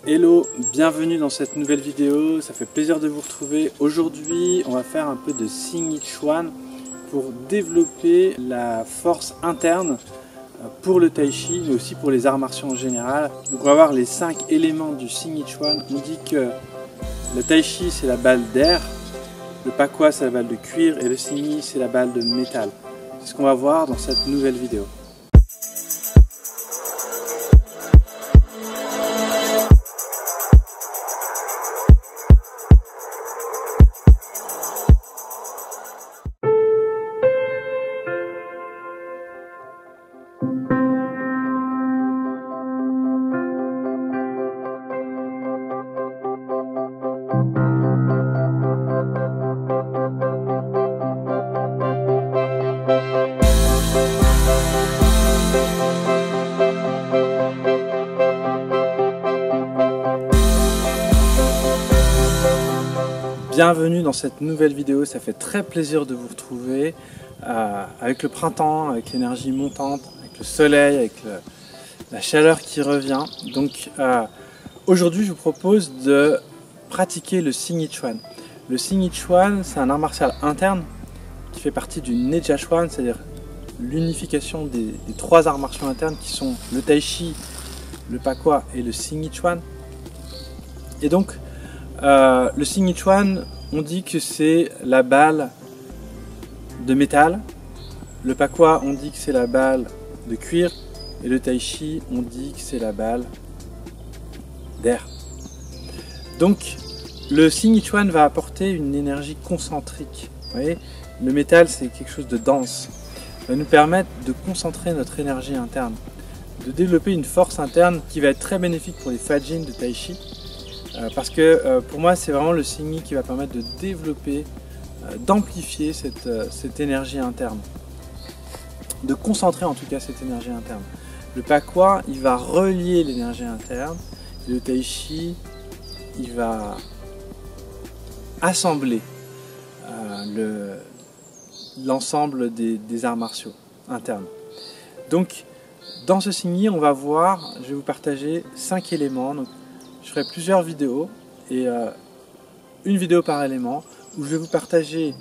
Hello, bienvenue dans cette nouvelle vidéo, ça fait plaisir de vous retrouver. Aujourd'hui, on va faire un peu de Xingyiquan pour développer la force interne pour le Tai Chi, mais aussi pour les arts martiaux en général. Donc on va voir les 5 éléments du Xingyiquan. On dit que le Tai Chi c'est la balle d'air, le Pakwa c'est la balle de cuir et le Xingyi c'est la balle de métal. C'est ce qu'on va voir dans cette nouvelle vidéo. Bienvenue dans cette nouvelle vidéo, ça fait très plaisir de vous retrouver avec le printemps, avec l'énergie montante, avec le soleil, avec la chaleur qui revient. Donc aujourd'hui je vous propose de pratiquer le Xingyiquan. Le Xingyiquan c'est un art martial interne qui fait partie du Nejiaquan, c'est-à-dire l'unification des 3 arts martiaux internes qui sont le Tai Chi, le Pakwa et le Xingyiquan. Et donc le Xingyiquan, on dit que c'est la balle de métal, le Pakwa, on dit que c'est la balle de cuir, et le Tai Chi, on dit que c'est la balle d'air. Donc, le Xingyiquan va apporter une énergie concentrique. Vous voyez, le métal, c'est quelque chose de dense. Il va nous permettre de concentrer notre énergie interne, de développer une force interne qui va être très bénéfique pour les Fajin de Tai Chi. Parce que pour moi c'est vraiment le Xingyi qui va permettre de développer, d'amplifier cette énergie interne, de concentrer en tout cas cette énergie interne. Le Pakwa il va relier l'énergie interne, et le Tai Chi il va assembler l'ensemble des arts martiaux internes. Donc dans ce Xingyi on va voir, je vais vous partager 5 éléments. Donc, je ferai plusieurs vidéos et une vidéo par élément où je vais vous partager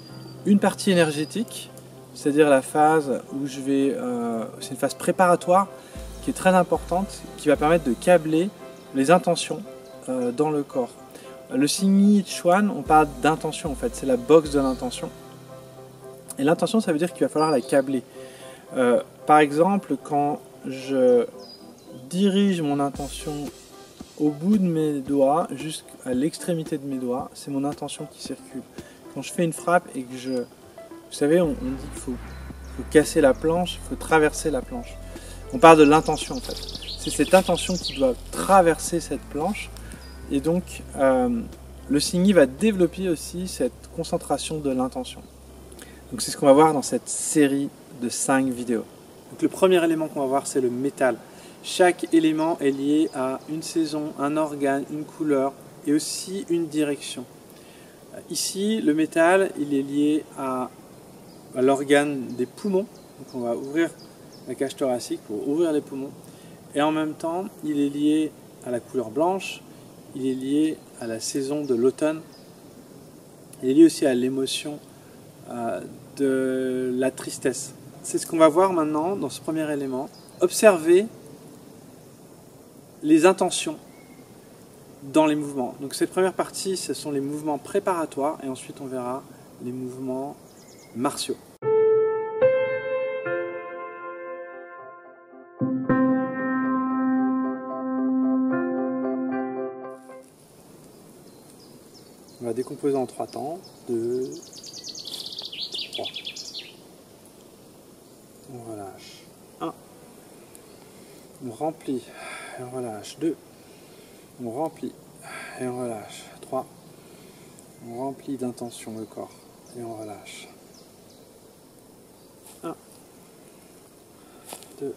une partie énergétique, c'est-à-dire la phase où je vais, c'est une phase préparatoire qui est très importante, qui va permettre de câbler les intentions dans le corps. Le Xingyiquan, on parle d'intention en fait, c'est la boxe de l'intention. Et l'intention, ça veut dire qu'il va falloir la câbler. Par exemple, quand je dirige mon intention au bout de mes doigts, jusqu'à l'extrémité de mes doigts, c'est mon intention qui circule. Quand je fais une frappe et que vous savez, on dit qu'il faut casser la planche, il faut traverser la planche. On parle de l'intention en fait. C'est cette intention qui doit traverser cette planche. Et donc, le Xingyi va développer aussi cette concentration de l'intention. Donc c'est ce qu'on va voir dans cette série de 5 vidéos. Donc le premier élément qu'on va voir, c'est le métal. Chaque élément est lié à une saison, un organe, une couleur et aussi une direction. Ici, le métal, il est lié à l'organe des poumons. Donc on va ouvrir la cage thoracique pour ouvrir les poumons. Et en même temps, il est lié à la couleur blanche, il est lié à la saison de l'automne. Il est lié aussi à l'émotion de la tristesse. C'est ce qu'on va voir maintenant dans ce premier élément. Observez les intentions dans les mouvements. Donc cette première partie, ce sont les mouvements préparatoires et ensuite on verra les mouvements martiaux. On va décomposer en 3 temps. 2, 3. On relâche. 1. On remplit. Et on relâche. 2. On remplit et on relâche. 3. On remplit d'intention le corps et on relâche. 1. 2.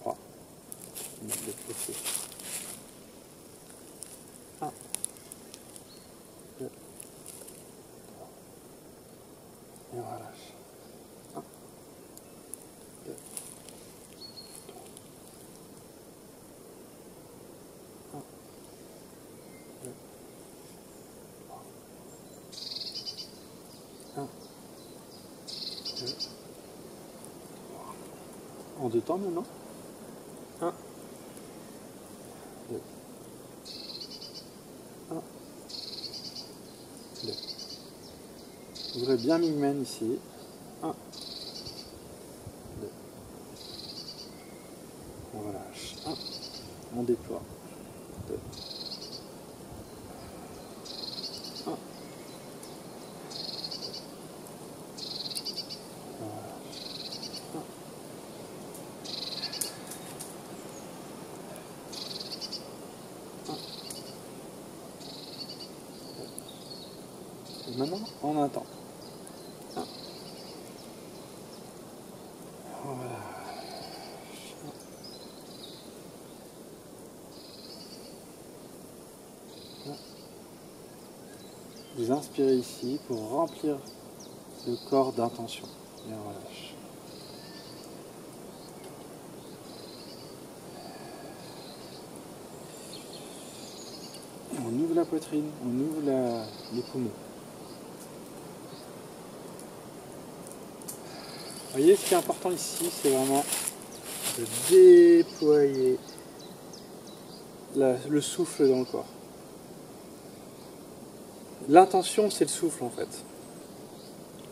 3. On met le feu. 1. 2. 3. Et on relâche. 1. 2. En 2 temps maintenant. 1, 2. 1, 2. Ouvrez bien Mingmen ici. 1, 2. On relâche. 1. On déploie. 2. 1. Maintenant, on attend. 1. Voilà. Vous inspirez ici pour remplir le corps d'intention. Et on relâche. On ouvre la poitrine, on ouvre les poumons. Vous voyez, ce qui est important ici, c'est vraiment de déployer le souffle dans le corps. L'intention, c'est le souffle en fait,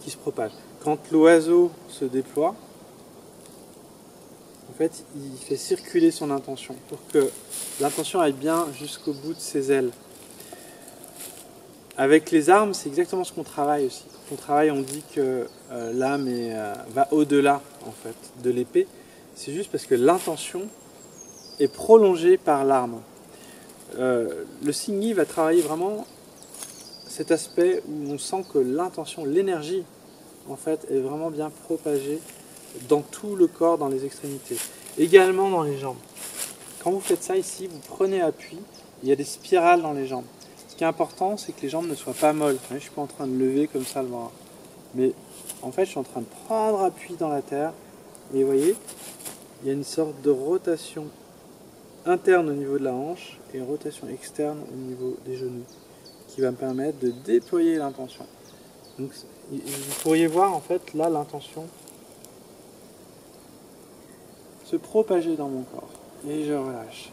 qui se propage. Quand l'oiseau se déploie, en fait, il fait circuler son intention pour que l'intention aille bien jusqu'au bout de ses ailes. Avec les armes, c'est exactement ce qu'on travaille aussi. Quand on travaille, on dit que l'âme va au-delà en fait de l'épée. C'est juste parce que l'intention est prolongée par l'arme. Le Xingyi va travailler vraiment cet aspect où on sent que l'intention, l'énergie, en fait, est vraiment bien propagée dans tout le corps, dans les extrémités. Également dans les jambes. Quand vous faites ça ici, vous prenez appui, il y a des spirales dans les jambes. Ce qui est important, c'est que les jambes ne soient pas molles. Je ne suis pas en train de lever comme ça le bras. Mais en fait, je suis en train de prendre appui dans la terre. Et vous voyez, il y a une sorte de rotation interne au niveau de la hanche et une rotation externe au niveau des genoux qui va me permettre de déployer l'intention. Donc, vous pourriez voir en fait là l'intention se propager dans mon corps. Et je relâche.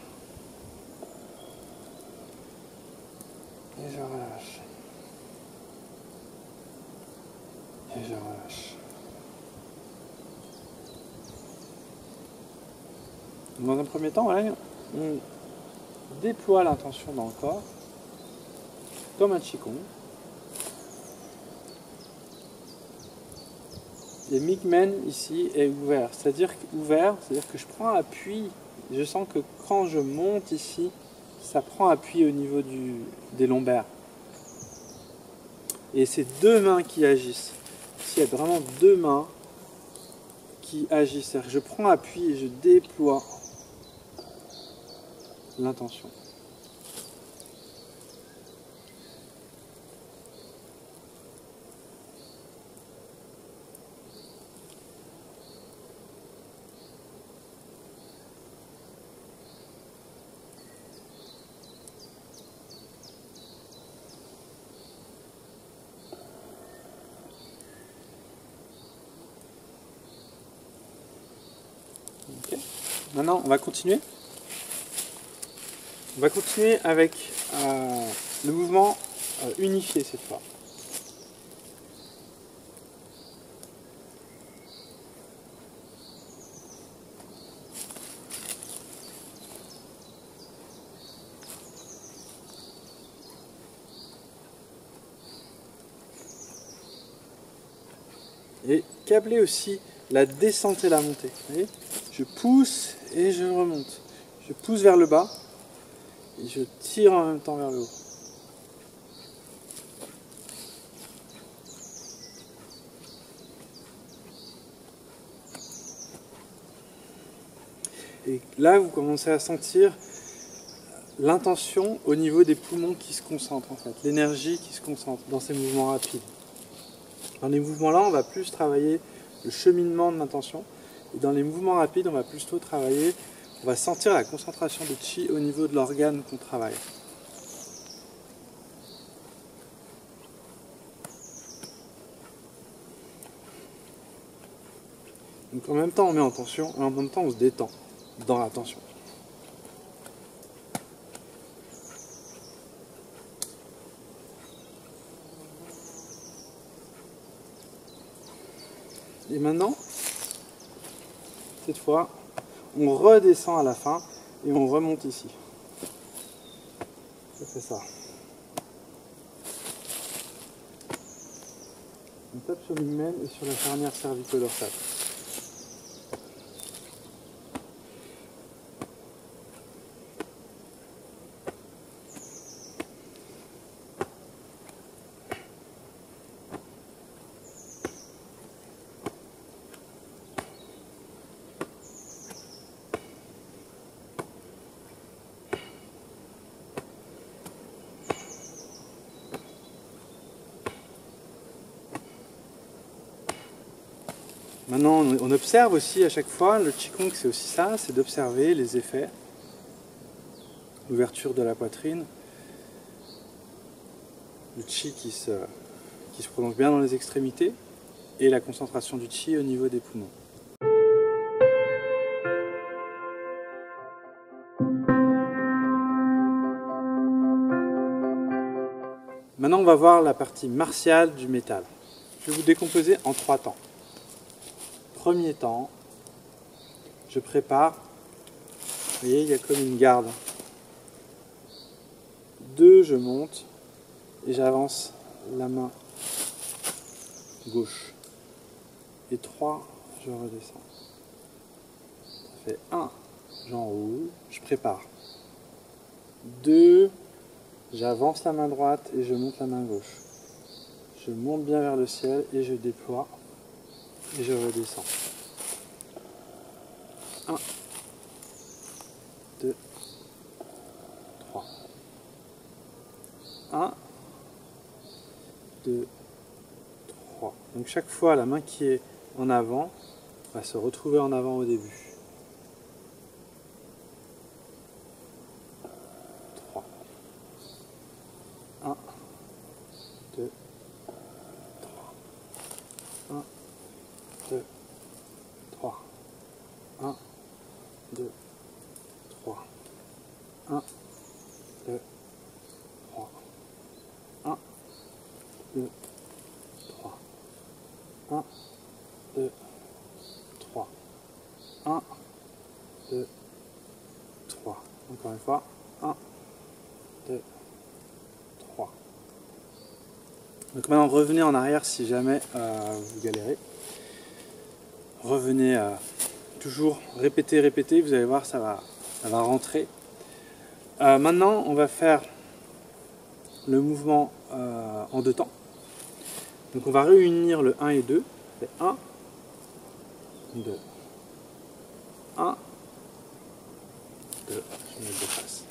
Et je relâche. Et je relâche. Dans un premier temps, voilà, on déploie l'intention dans le corps, comme un qigong. Et Mingmen ici est ouvert, c'est-à-dire que je prends appui. Je sens que quand je monte ici, ça prend appui au niveau des lombaires. Et c'est 2 mains qui agissent. Ici, il y a vraiment 2 mains qui agissent. C'est-à-dire que je prends appui et je déploie l'intention. Okay. Maintenant, on va continuer. On va continuer avec le mouvement unifié cette fois. Et câbler aussi la descente et la montée. Vous voyez, je pousse et je remonte. Je pousse vers le bas et je tire en même temps vers le haut. Et là, vous commencez à sentir l'intention au niveau des poumons qui se concentrent en fait, l'énergie qui se concentre dans ces mouvements rapides. Dans les mouvements-là, on va plus travailler le cheminement de l'intention. Et dans les mouvements rapides, on va plutôt travailler, on va sentir la concentration de chi au niveau de l'organe qu'on travaille. Donc en même temps on met en tension et en même temps on se détend dans la tension. Et maintenant, cette fois, on redescend à la fin et on remonte ici. Ça fait ça. On tape sur l'hymen et sur la charnière cervico-dorsale. Maintenant, on observe aussi à chaque fois, le Qigong c'est aussi ça, c'est d'observer les effets, l'ouverture de la poitrine, le Qi qui se prolonge bien dans les extrémités et la concentration du Qi au niveau des poumons. Maintenant, on va voir la partie martiale du métal. Je vais vous décomposer en 3 temps. Premier temps, je prépare, vous voyez, il y a comme une garde. 2, je monte et j'avance la main gauche. Et 3, je redescends. Ça fait 1, j'enroule, je prépare. 2, j'avance la main droite et je monte la main gauche. Je monte bien vers le ciel et je déploie et je redescends. 1, 2, 3. 1, 2, 3. Donc chaque fois, la main qui est en avant va se retrouver en avant au début. 3. 1, 2, 3. 1, 2, 3. 1, 2, 3. 1, 2, 3. 1, 2, 3. 1, 2, 3. 1, 2, 3. Encore une fois. 1, 2, 3. Donc maintenant, revenez en arrière si jamais vous galérez. Revenez toujours, répétez, répétez, vous allez voir, ça va rentrer. Maintenant, on va faire le mouvement en 2 temps. Donc on va réunir le 1 et 2. C'est 1, 2. 1, 2. Je vais mettre de face.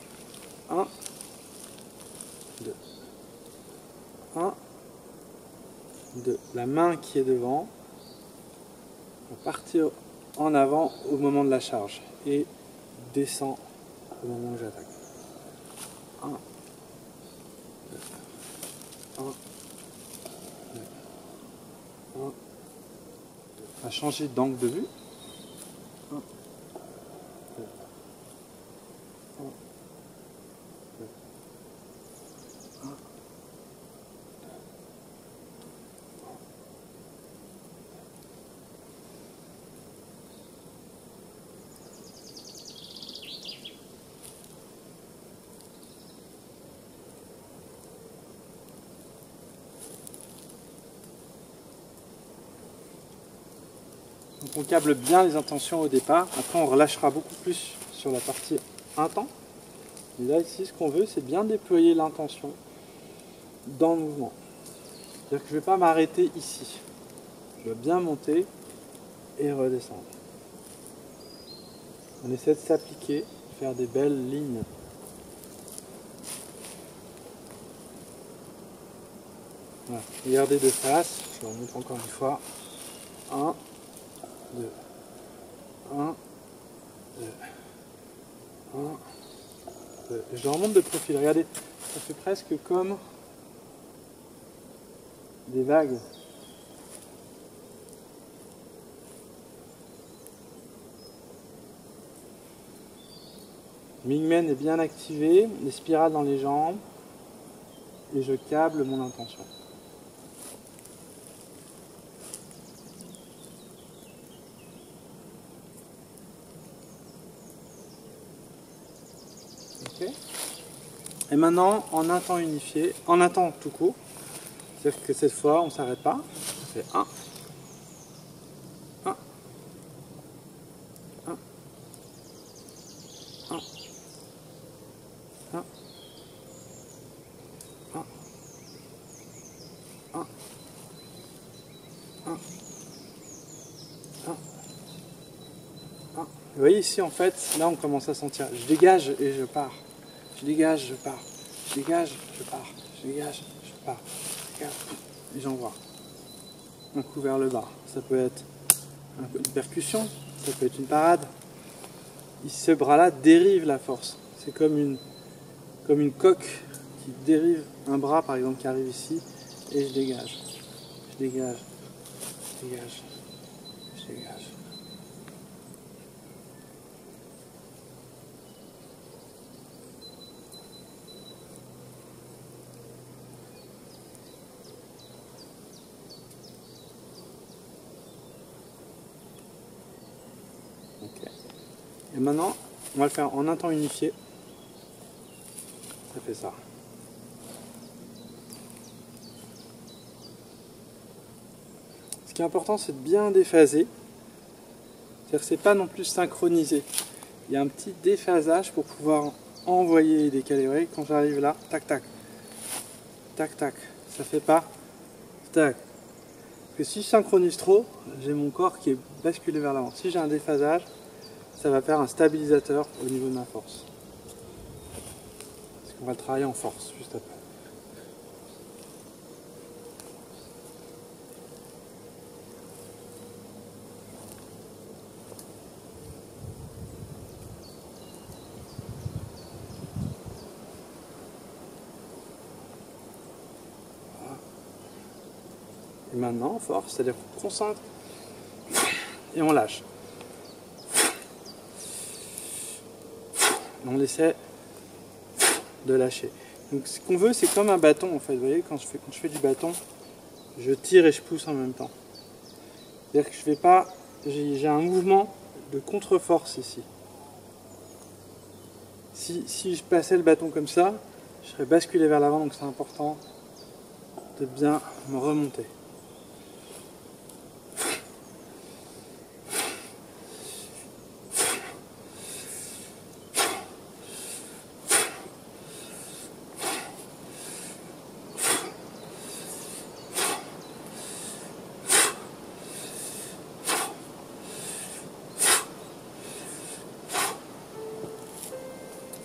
1, 2. 1, 2. La main qui est devant va partir en avant au moment de la charge et descend au moment où j'attaque. 1, 2. 1, 2. 1, 2. On va changer d'angle de vue. 1, 2. 1, 2. 1, 2. Donc on câble bien les intentions au départ, après on relâchera beaucoup plus sur la partie intense. Et là ici ce qu'on veut c'est bien déployer l'intention dans le mouvement. C'est-à-dire que je ne vais pas m'arrêter ici. Je dois bien monter et redescendre. On essaie de s'appliquer, faire des belles lignes. Voilà. Regardez de face, je vous remontre encore une fois. 1, 2, 1, 2, 1, 2. Je leur montre de profil, regardez, ça fait presque comme des vagues. Mingmen est bien activé, les spirales dans les jambes, et je câble mon intention. Ok. Et maintenant, en un temps unifié, en un temps tout court, c'est-à-dire que cette fois, on ne s'arrête pas, on fait 1, 1, 1, 1, 1, 1, 1, 1, 1. Vous voyez ici, en fait, là on commence à sentir, je dégage et je pars, je dégage, je pars, je dégage, je pars, je dégage, je pars, je dégage, et j'envoie. Un coup vers le bas, ça peut être une percussion, ça peut être une parade. Ce bras-là dérive la force, c'est comme une coque qui dérive un bras par exemple qui arrive ici, et je dégage, je dégage, je dégage, je dégage. Okay. Et maintenant, on va le faire en un temps unifié. Ça fait ça. Ce qui est important, c'est de bien déphaser. C'est-à-dire que c'est pas non plus synchronisé. Il y a un petit déphasage pour pouvoir envoyer et décaler. Vous voyez, quand j'arrive là, tac tac, tac tac, ça fait pas tac. Parce que si je synchronise trop, j'ai mon corps qui est basculé vers l'avant. Si j'ai un déphasage, ça va faire un stabilisateur au niveau de ma force. Parce qu'on va le travailler en force juste après. Et maintenant, force, c'est-à-dire qu'on concentre et on lâche. On essaie de lâcher. Donc ce qu'on veut, c'est comme un bâton en fait. Vous voyez, quand je fais du bâton, je tire et je pousse en même temps. C'est-à-dire que je fais pas, j'ai un mouvement de contre-force ici. Si je passais le bâton comme ça, je serais basculé vers l'avant, donc c'est important de bien me remonter.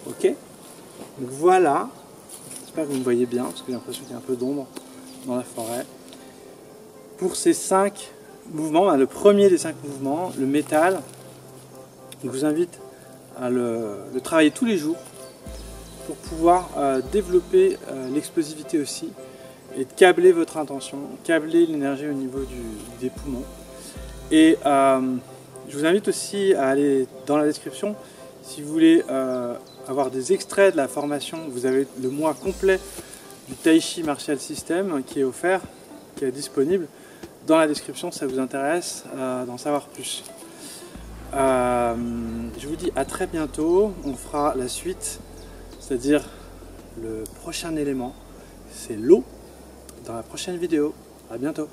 Ok, donc voilà, j'espère que vous me voyez bien, parce que j'ai l'impression qu'il y a un peu d'ombre dans la forêt. Pour ces 5 mouvements, le premier des 5 mouvements, le métal, je vous invite à le travailler tous les jours pour pouvoir développer l'explosivité aussi et de câbler votre intention, câbler l'énergie au niveau des poumons. Et je vous invite aussi à aller dans la description si vous voulez avoir des extraits de la formation. Vous avez le mois complet du Tai Chi Martial System qui est offert, qui est disponible dans la description si ça vous intéresse d'en savoir plus. Je vous dis à très bientôt, on fera la suite, c'est-à-dire le prochain élément, c'est l'eau, dans la prochaine vidéo. À bientôt.